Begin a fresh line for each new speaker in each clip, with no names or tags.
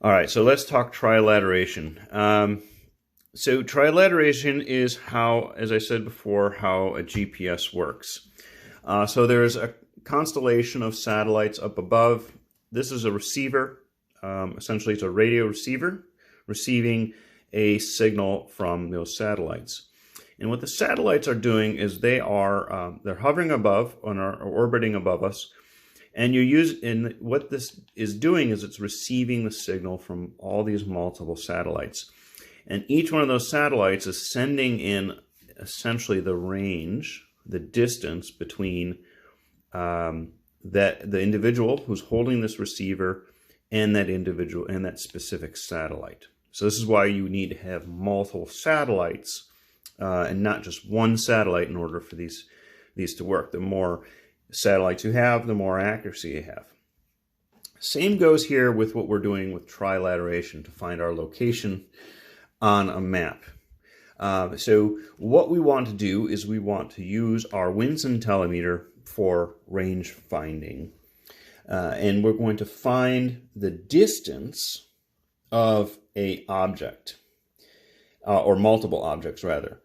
All right, so let's talk trilateration. So trilateration is how, as I said before, how a GPS works. So there's a constellation of satellites up above. This is a receiver. Essentially, it's a radio receiver receiving a signal from those satellites. And what the satellites are doing is they're hovering above or orbiting above us. And what this is doing is it's receiving the signal from all these multiple satellites. And each one of those satellites is sending in essentially the range, the distance between the individual who's holding this receiver and that individual and that specific satellite. So this is why you need to have multiple satellites and not just one satellite in order for these to work. The more satellites you have, the more accuracy you have. Same goes here with what we're doing with trilateration to find our location on a map. So what we want to do is we want to use our WNDSN Telemeter for range finding. And we're going to find the distance of an object, or multiple objects rather.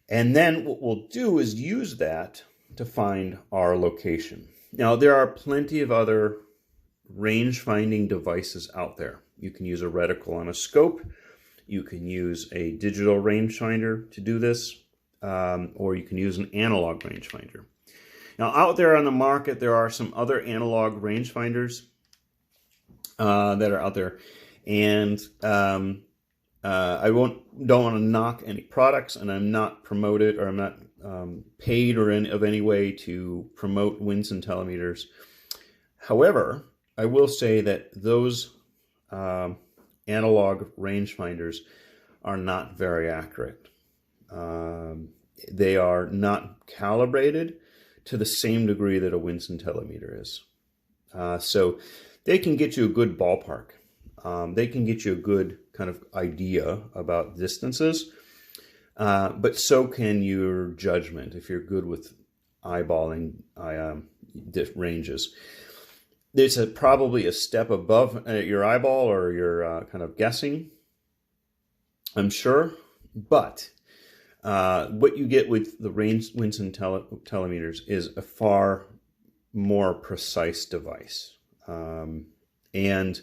And then what we'll do is use that to find our location. Now, there are plenty of other range finding devices out there. You can use a reticle on a scope. You can use a digital rangefinder to do this, or you can use an analog rangefinder. Now, out there on the market, there are some other analog rangefinders that are out there, and I don't want to knock any products, and I'm not promoted, or I'm not paid or of any way to promote WNDSN telemeters. However, I will say that those analog rangefinders are not very accurate. They are not calibrated to the same degree that a WNDSN telemeter is. So they can get you a good ballpark. They can get you a good kind of idea about distances, but so can your judgment if you're good with eyeballing ranges. It's probably a step above your eyeball or your kind of guessing, I'm sure, but what you get with the WNDSN telemeters is a far more precise device. And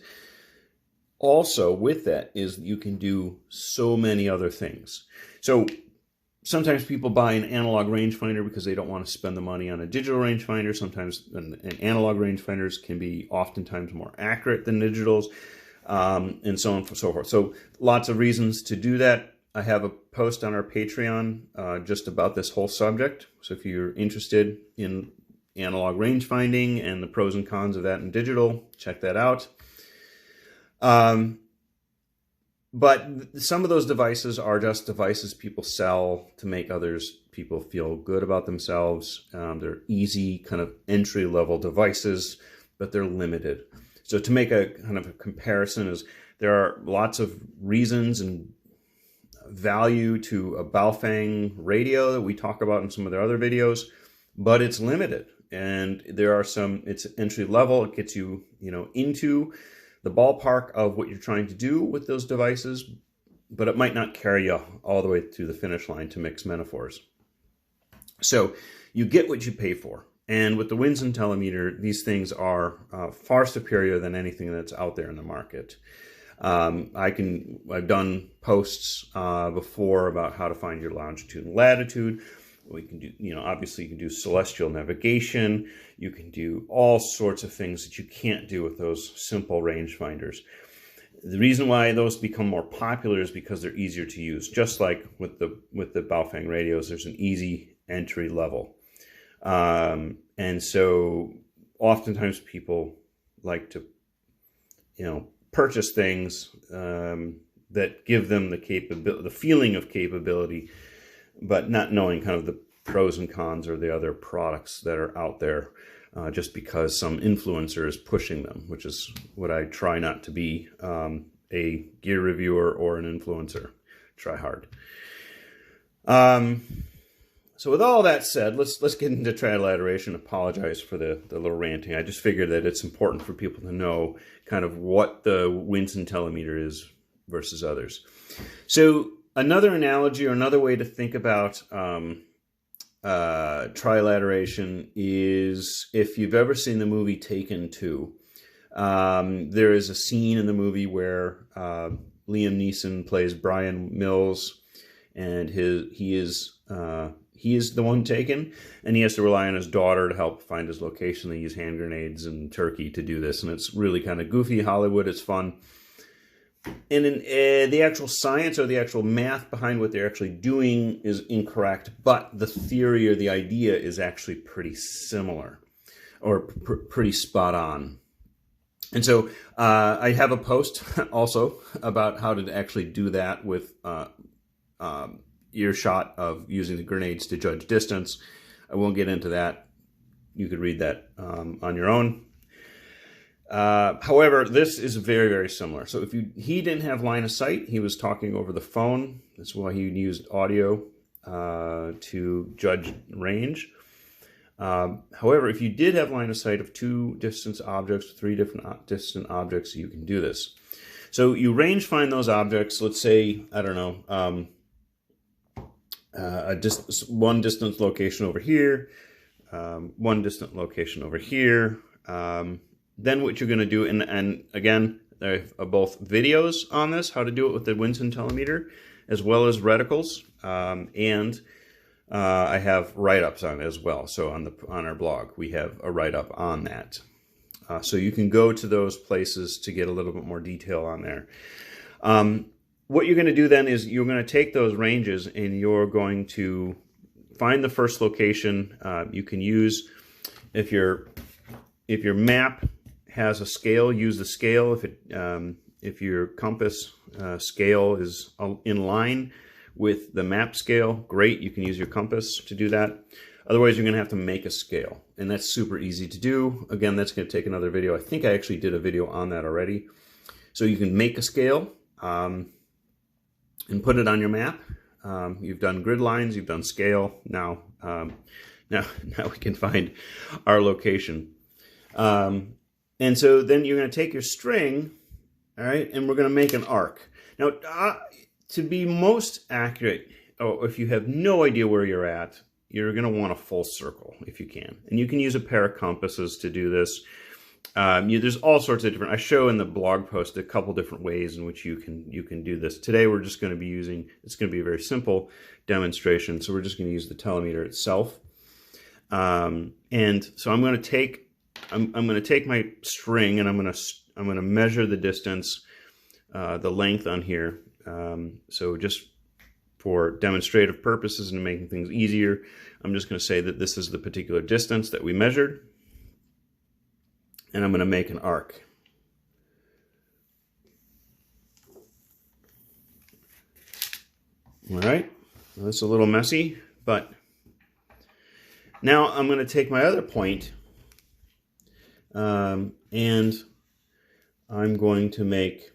also with that is you can do so many other things. So sometimes people buy an analog rangefinder because they don't want to spend the money on a digital rangefinder. Sometimes an analog rangefinders can be oftentimes more accurate than digitals, and so on and so forth. So lots of reasons to do that. I have a post on our Patreon just about this whole subject. So if you're interested in analog rangefinding and the pros and cons of that in digital, check that out. But some of those devices are just devices people sell to make people feel good about themselves. They're easy kind of entry-level devices, but they're limited. So to make a kind of a comparison is there are lots of reasons and value to a Baofeng radio that we talk about in some of their other videos, but it's limited. And there are it's entry level. It gets you, into the ballpark of what you're trying to do with those devices, but it might not carry you all the way to the finish line, to mix metaphors. So you get what you pay for. And with the WNDSN telemeter, these things are far superior than anything that's out there in the market. I've done posts before about how to find your longitude and latitude. We can do, obviously you can do celestial navigation. You can do all sorts of things that you can't do with those simple rangefinders. The reason why those become more popular is because they're easier to use. Just like with the Baofeng radios, there's an easy entry level. And so oftentimes people like to, purchase things that give them the feeling of capability, but not knowing kind of the pros and cons or the other products that are out there just because some influencer is pushing them, which is what I try not to be, a gear reviewer or an influencer. Try hard. So with all that said, let's get into trilateration. Apologize for the little ranting. I just figured that it's important for people to know kind of what the WNDSN telemeter is versus others. So another analogy or another way to think about trilateration is if you've ever seen the movie Taken 2. There is a scene in the movie where Liam Neeson plays Brian Mills, and he is the one taken, and he has to rely on his daughter to help find his location. They use hand grenades and turkey to do this, and it's really kind of goofy Hollywood. It's fun. And in the actual science or the actual math behind what they're actually doing is incorrect, but the theory or the idea is actually pretty similar or pretty spot on. And so I have a post also about how to actually do that with earshot of using the grenades to judge distance. I won't get into that. You could read that on your own. However, this is very, very similar. So if he didn't have line of sight, he was talking over the phone. That's why he used audio to judge range. However, if you did have line of sight of 2 distant objects, 3 different distant objects, you can do this. So you range find those objects. Let's say, I don't know, one distant location over here, one distant location over here. Then what you're going to do, and again, there are both videos on this, how to do it with the WNDSN telemeter, as well as reticles, and I have write-ups on it as well. So on our blog, we have a write-up on that. So you can go to those places to get a little bit more detail on there. What you're going to do then is you're going to take those ranges and you're going to find the first location. You can use, if your map has a scale, use the scale. If your compass scale is in line with the map scale, great, you can use your compass to do that. Otherwise, you're going to have to make a scale, and that's super easy to do. Again, that's going to take another video. I think I actually did a video on that already. So you can make a scale and put it on your map. You've done grid lines, you've done scale. Now we can find our location. And so then you're going to take your string, all right, and we're going to make an arc. Now, to be most accurate, if you have no idea where you're at, you're going to want a full circle if you can. And you can use a pair of compasses to do this. There's all sorts of different, I show in the blog post a couple different ways in which you can do this. Today we're just going to be using, it's going to be a very simple demonstration. So we're just going to use the telemeter itself. And so I'm going to take my string and I'm going to measure the distance, the length on here. So just for demonstrative purposes and making things easier, I'm just going to say that this is the particular distance that we measured. And I'm going to make an arc. All right, well, that's a little messy, but now I'm going to take my other point and I'm going to make,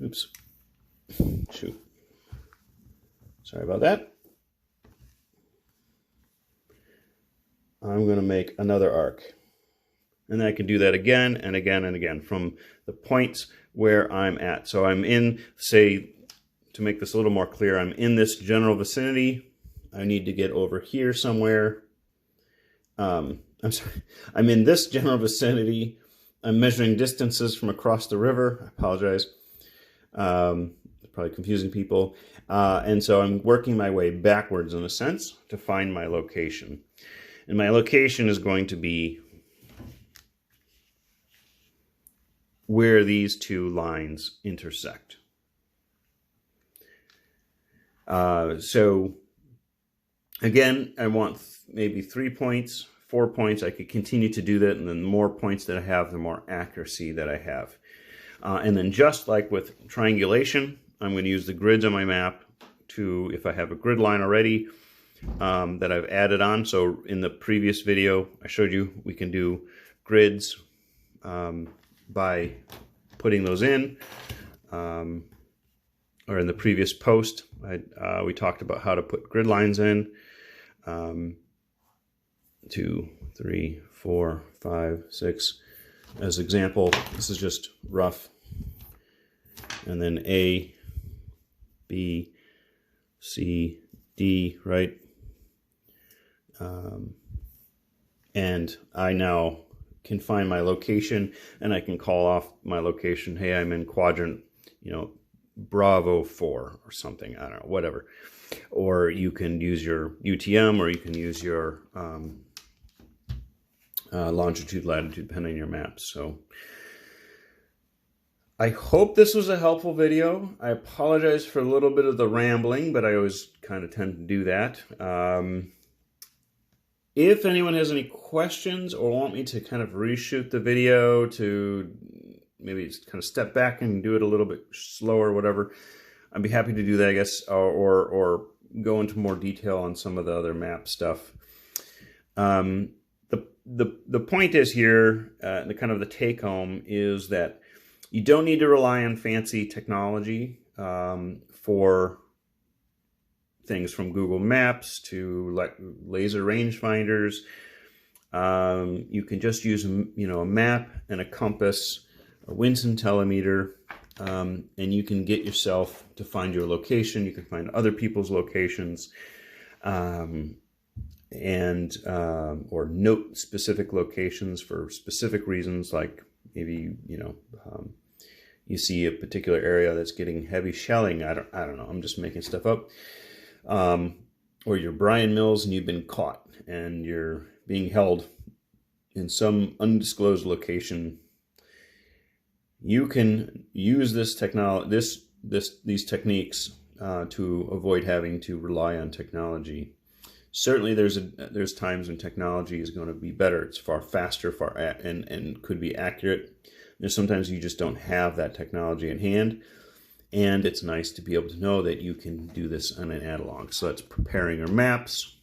oops, shoot, sorry about that. I'm going to make another arc. And I can do that again and again and again from the points where I'm at. So I'm in, say, to make this a little more clear, I'm in this general vicinity. I need to get over here somewhere. I'm sorry. I'm in this general vicinity. I'm measuring distances from across the river. I apologize. Probably confusing people. And so I'm working my way backwards in a sense to find my location. And my location is going to be where these two lines intersect. So again, I want maybe 3 points, 4 points. I could continue to do that, and then the more points that I have, the more accuracy that I have. And then just like with triangulation, I'm going to use the grids on my map to, if I have a grid line already, that I've added on. So in the previous video, I showed you we can do grids by putting those in. or in the previous post, we talked about how to put grid lines in. 2, 3, 4, 5, 6. As example, this is just rough. And then A, B, C, D, right? And I now can find my location, and I can call off my location. Hey, I'm in quadrant, Bravo 4 or something. I don't know, whatever. Or you can use your UTM, or you can use your longitude, latitude, depending on your maps. So I hope this was a helpful video. I apologize for a little bit of the rambling, but I always kind of tend to do that. If anyone has any questions or want me to kind of reshoot the video to maybe kind of step back and do it a little bit slower, whatever, I'd be happy to do that, I guess, or go into more detail on some of the other map stuff. The point is here, the kind of the take home is that you don't need to rely on fancy technology for things from Google Maps to laser rangefinders. You can just use a map and a compass, a WNDSN Telemeter, and you can get yourself to find your location. You can find other people's locations, or note specific locations for specific reasons, like maybe you see a particular area that's getting heavy shelling. I don't know. I'm just making stuff up. Or you're Brian Mills and you've been caught and you're being held in some undisclosed location. You can use this technology, these techniques to avoid having to rely on technology. Certainly, there's times when technology is going to be better. It's far faster, and could be accurate. There's sometimes you just don't have that technology in hand, and it's nice to be able to know that you can do this on an analog. So that's preparing your maps,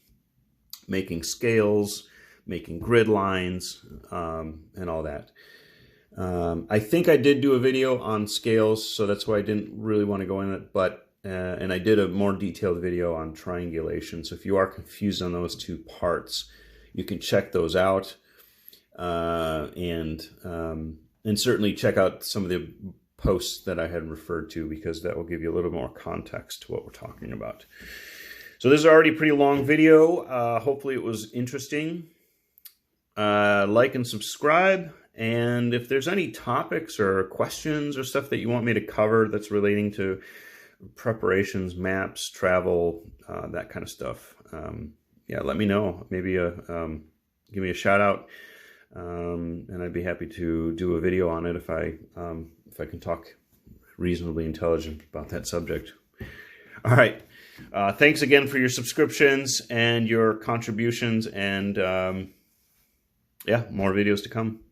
making scales, making grid lines, and all that. I think I did do a video on scales, so that's why I didn't really want to go in it, and I did a more detailed video on triangulation. So if you are confused on those two parts, you can check those out, and certainly check out some of the posts that I had referred to, because that will give you a little more context to what we're talking about. So this is already a pretty long video. Hopefully it was interesting. Like and subscribe. And if there's any topics or questions or stuff that you want me to cover that's relating to preparations, maps, travel, that kind of stuff, yeah, let me know. Maybe give me a shout out, and I'd be happy to do a video on it if I can talk reasonably intelligent about that subject. All right. Thanks again for your subscriptions and your contributions, and yeah, more videos to come.